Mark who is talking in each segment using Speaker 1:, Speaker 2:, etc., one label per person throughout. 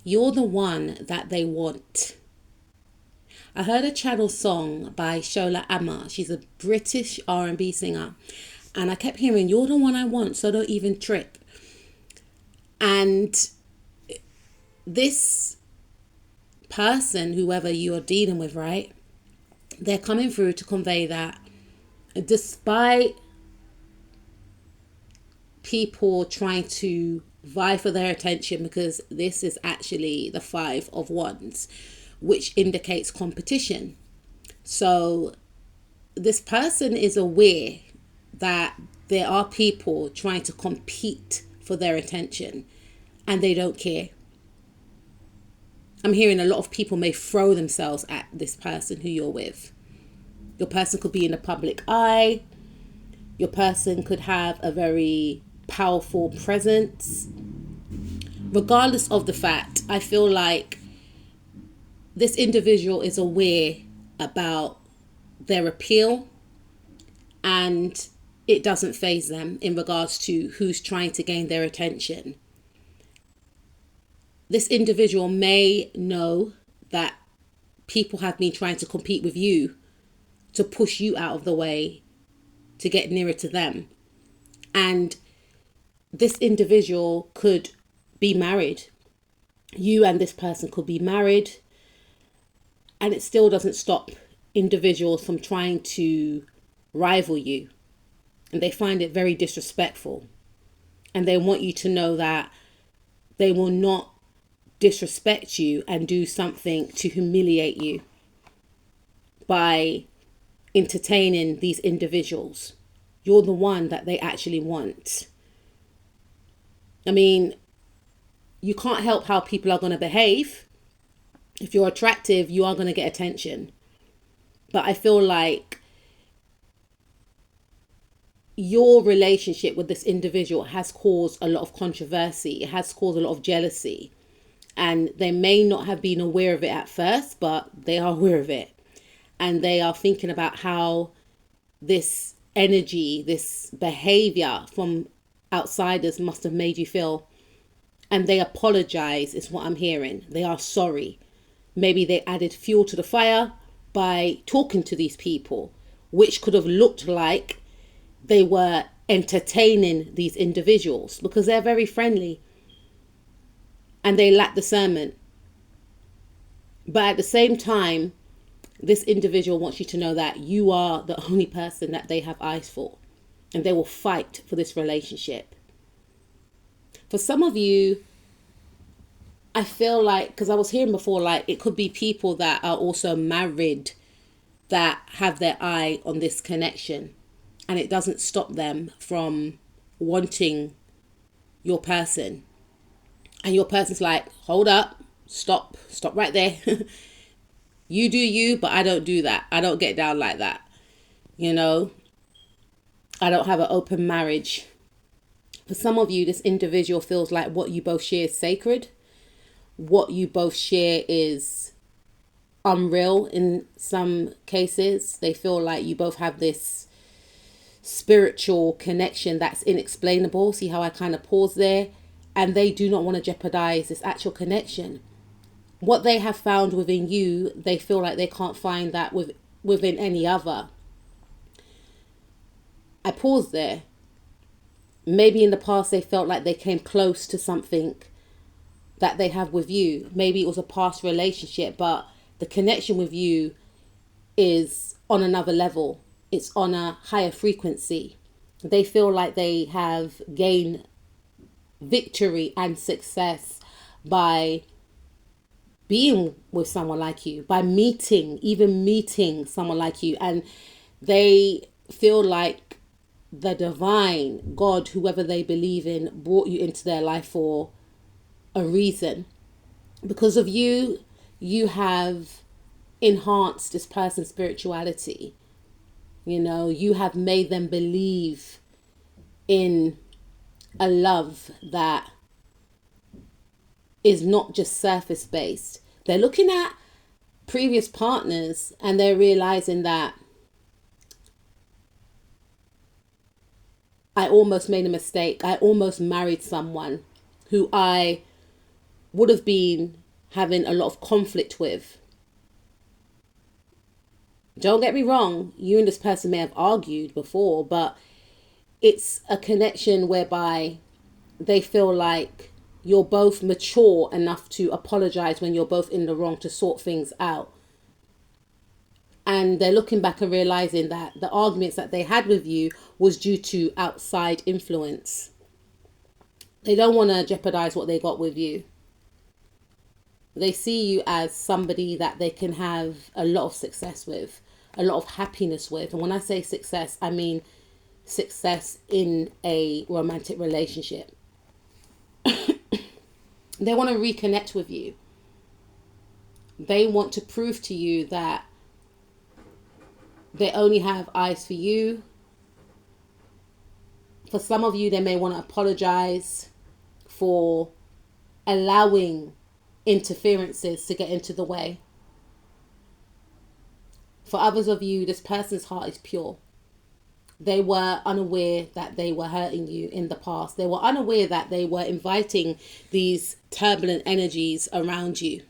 Speaker 1: You're the one that they want. I heard a channel song by Shola Amma. She's a British R&B singer. And I kept hearing, you're the one I want, so don't even trip. And this person, whoever you are dealing with, right? They're coming through to convey that despite people trying to vie for their attention, because this is actually the 5 of Wands, which indicates competition. So this person is aware that there are people trying to compete for their attention and they don't care. I'm hearing a lot of people may throw themselves at this person who you're with. Your person could be in the public eye. Your person could have a very powerful presence. Regardless of the fact, I feel like this individual is aware about their appeal and it doesn't faze them in regards to who's trying to gain their attention. This individual may know that people have been trying to compete with you to push you out of the way to get nearer to them. And this individual could be married. You and this person could be married. And it still doesn't stop individuals from trying to rival you. And they find it very disrespectful. And they want you to know that they will not disrespect you and do something to humiliate you by entertaining these individuals. You're the one that they actually want. I mean, you can't help how people are going to behave. If you're attractive, you are going to get attention. But I feel like your relationship with this individual has caused a lot of controversy. It has caused a lot of jealousy. And they may not have been aware of it at first, but they are aware of it. And they are thinking about how this energy, this behavior from outsiders must have made you feel. And they apologize, is what I'm hearing. They are sorry. Maybe they added fuel to the fire by talking to these people, which could have looked like they were entertaining these individuals because they're very friendly and they lack discernment. But at the same time, this individual wants you to know that you are the only person that they have eyes for, and they will fight for this relationship. For some of you, I feel like, because I was hearing before, like it could be people that are also married that have their eye on this connection, and it doesn't stop them from wanting your person. And your person's like, hold up, stop right there. You do you, but I don't do that. I don't get down like that. You know, I don't have an open marriage. For some of you, this individual feels like what you both share is sacred. What you both share is unreal in some cases. They feel like you both have this spiritual connection that's inexplainable. See how I kind of pause there? And they do not want to jeopardize this actual connection. What they have found within you, they feel like they can't find that within any other. I pause there. Maybe in the past they felt like they came close to something that they have with you. Maybe it was a past relationship, but the connection with you is on another level. It's on a higher frequency. They feel like they have gained victory and success by being with someone like you, by even meeting someone like you. And they feel like the divine God, whoever they believe in, brought you into their life for a reason. Because of you, you have enhanced this person's spirituality. You know, you have made them believe in a love that is not just surface based. They're looking at previous partners and they're realizing that I almost made a mistake. I almost married someone who I would have been having a lot of conflict with. Don't get me wrong, you and this person may have argued before, but it's a connection whereby they feel like you're both mature enough to apologize when you're both in the wrong, to sort things out. And they're looking back and realizing that the arguments that they had with you was due to outside influence. They don't want to jeopardize what they got with you. They see you as somebody that they can have a lot of success with, a lot of happiness with. And when I say success, I mean success in a romantic relationship. They want to reconnect with you. They want to prove to you that they only have eyes for you. For some of you, they may want to apologize for allowing interferences to get into the way. For others of you, this person's heart is pure. They were unaware that they were hurting you in the past. They were unaware that they were inviting these turbulent energies around you.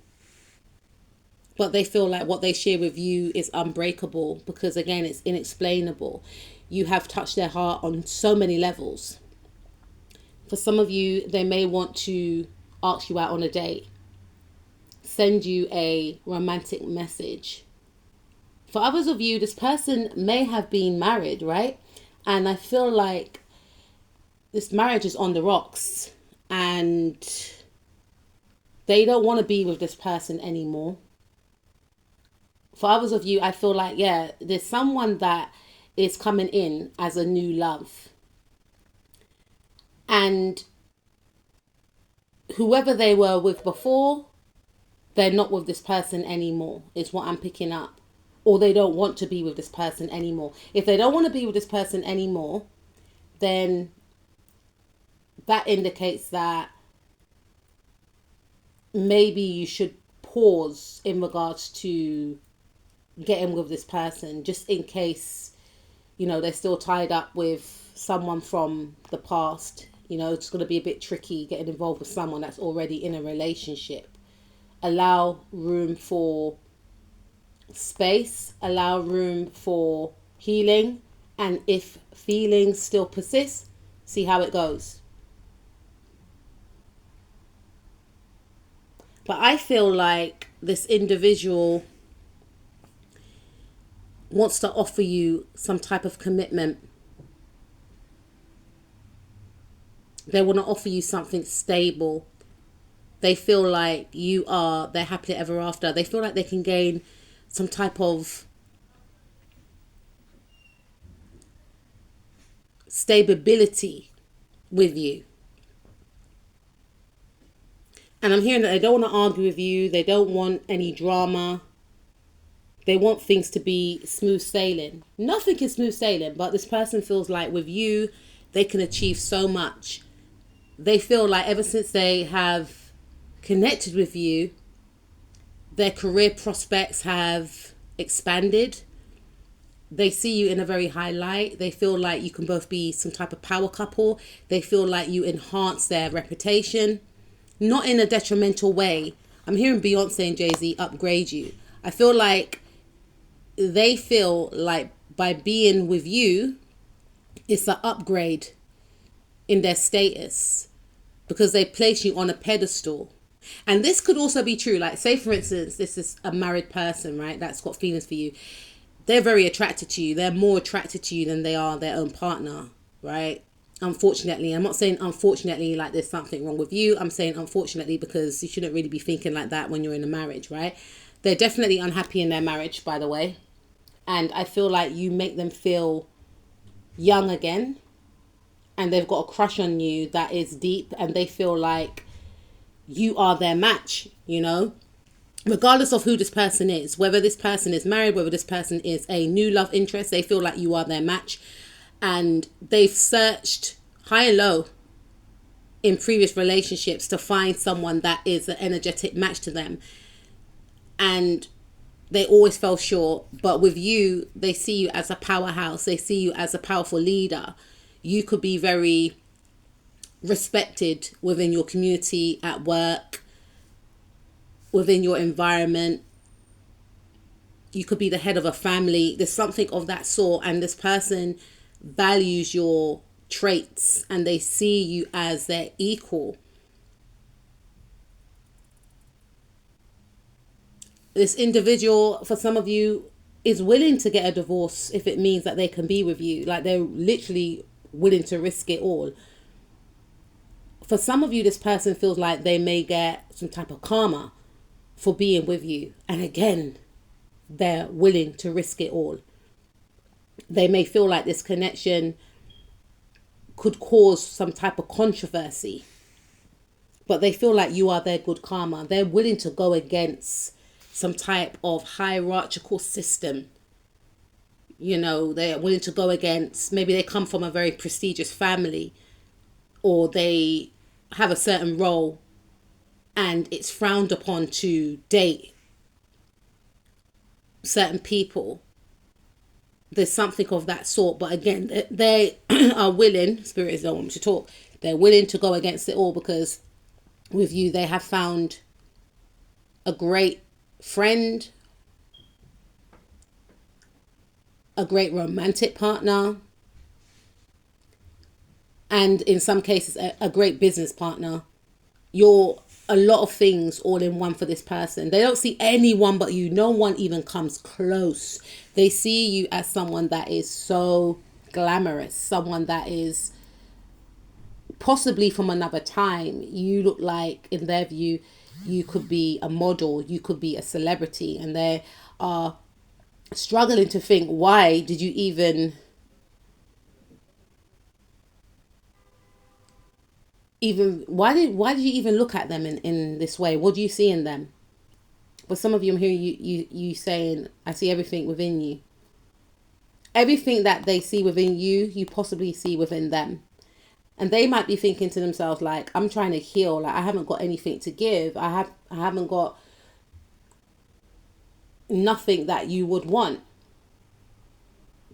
Speaker 1: But they feel like what they share with you is unbreakable because, again, it's inexplainable. You have touched their heart on so many levels. For some of you, they may want to ask you out on a date, send you a romantic message. For others of you, this person may have been married, right? And I feel like this marriage is on the rocks and they don't want to be with this person anymore. For others of you, I feel like, yeah, there's someone that is coming in as a new love. And whoever they were with before, they're not with this person anymore, is what I'm picking up. Or they don't want to be with this person anymore. If they don't want to be with this person anymore, then that indicates that maybe you should pause in regards to getting with this person, just in case, you know, they're still tied up with someone from the past. You know, it's going to be a bit tricky getting involved with someone that's already in a relationship. Allow room for space, allow room for healing, and if feelings still persist, see how it goes. But I feel like this individual wants to offer you some type of commitment. They want to offer you something stable. They feel like you are their happily ever after. They feel like they can gain some type of stability with you. And I'm hearing that they don't want to argue with you. They don't want any drama. They want things to be smooth sailing. Nothing is smooth sailing, but this person feels like with you, they can achieve so much. They feel like ever since they have connected with you, their career prospects have expanded. They see you in a very high light. They feel like you can both be some type of power couple. They feel like you enhance their reputation, not in a detrimental way. I'm hearing Beyonce and Jay-Z upgrade you. I feel like they feel like by being with you, it's an upgrade in their status because they place you on a pedestal. And this could also be true. Like, say, for instance, this is a married person, right? That's got feelings for you. They're very attracted to you. They're more attracted to you than they are their own partner, right? Unfortunately, I'm not saying unfortunately like there's something wrong with you. I'm saying unfortunately because you shouldn't really be thinking like that when you're in a marriage, right? They're definitely unhappy in their marriage, by the way. And I feel like you make them feel young again. And they've got a crush on you that is deep. And they feel like you are their match, you know? Regardless of who this person is. Whether this person is married, whether this person is a new love interest. They feel like you are their match. And they've searched high and low in previous relationships to find someone that is an energetic match to them. And they always fell short. But with you, they see you as a powerhouse. They see you as a powerful leader. You could be very respected within your community, at work. within your environment. You could be the head of a family. There's something of that sort, and this person values your traits and they see you as their equal. This individual, for some of you, is willing to get a divorce if it means that they can be with you. Like, they're literally willing to risk it all. For some of you, this person feels like they may get some type of karma for being with you. And again, they're willing to risk it all. They may feel like this connection could cause some type of controversy, but they feel like you are their good karma. They're willing to go against some type of hierarchical system. You know, they're willing to go against, maybe they come from a very prestigious family, or they have a certain role and it's frowned upon to date certain people. There's something of that sort, but again, they are willing, spirits don't want me to talk, they're willing to go against it all, because with you they have found a great friend, a great romantic partner, and in some cases a great business partner. You're a lot of things all in one for this person. They don't see anyone but you. No one even comes close. They see you as someone that is so glamorous, someone that is possibly from another time. You look like, in their view, you could be a model, you could be a celebrity, and they are struggling to think, why did you even why did you even look at them in this way? What do you see in them? But some of you, I'm hearing you saying, I see everything within you. Everything that they see within you, you possibly see within them. And they might be thinking to themselves, like, I'm trying to heal. Like, I haven't got anything to give. I haven't got nothing that you would want.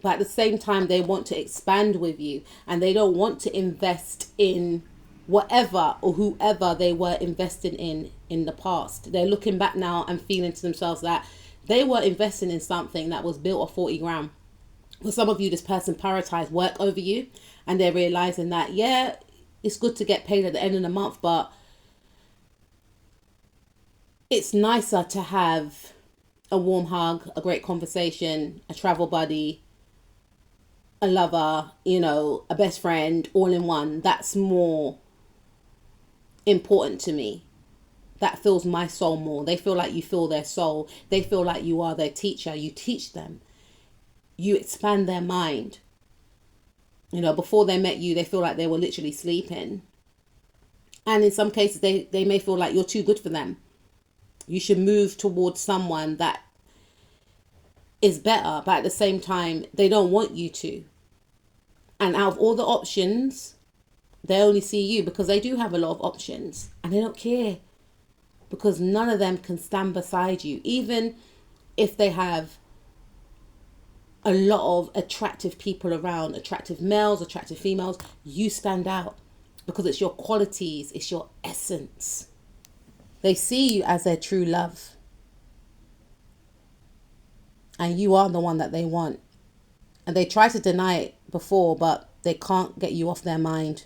Speaker 1: But at the same time, they want to expand with you, and they don't want to invest in whatever or whoever they were investing in the past. They're looking back now and feeling to themselves that they were investing in something that was built of 40 grand. For some of you, this person prioritized work over you, and they're realizing that, yeah, it's good to get paid at the end of the month, but it's nicer to have a warm hug, a great conversation, a travel buddy, a lover, a best friend, all in one. That's more important to me. That fills my soul more. They feel like you fill their soul. They feel like you are their teacher. You teach them. You expand their mind. Before they met you, they feel like they were literally sleeping. And in some cases, they may feel like you're too good for them. You should move towards someone that is better, but at the same time, they don't want you to. And out of all the options, they only see you, because they do have a lot of options, and they don't care, because none of them can stand beside you. Even if they have a lot of attractive people around, attractive males, attractive females, you stand out because it's your qualities, it's your essence. They see you as their true love, and you are the one that they want. And they try to deny it before, but they can't get you off their mind.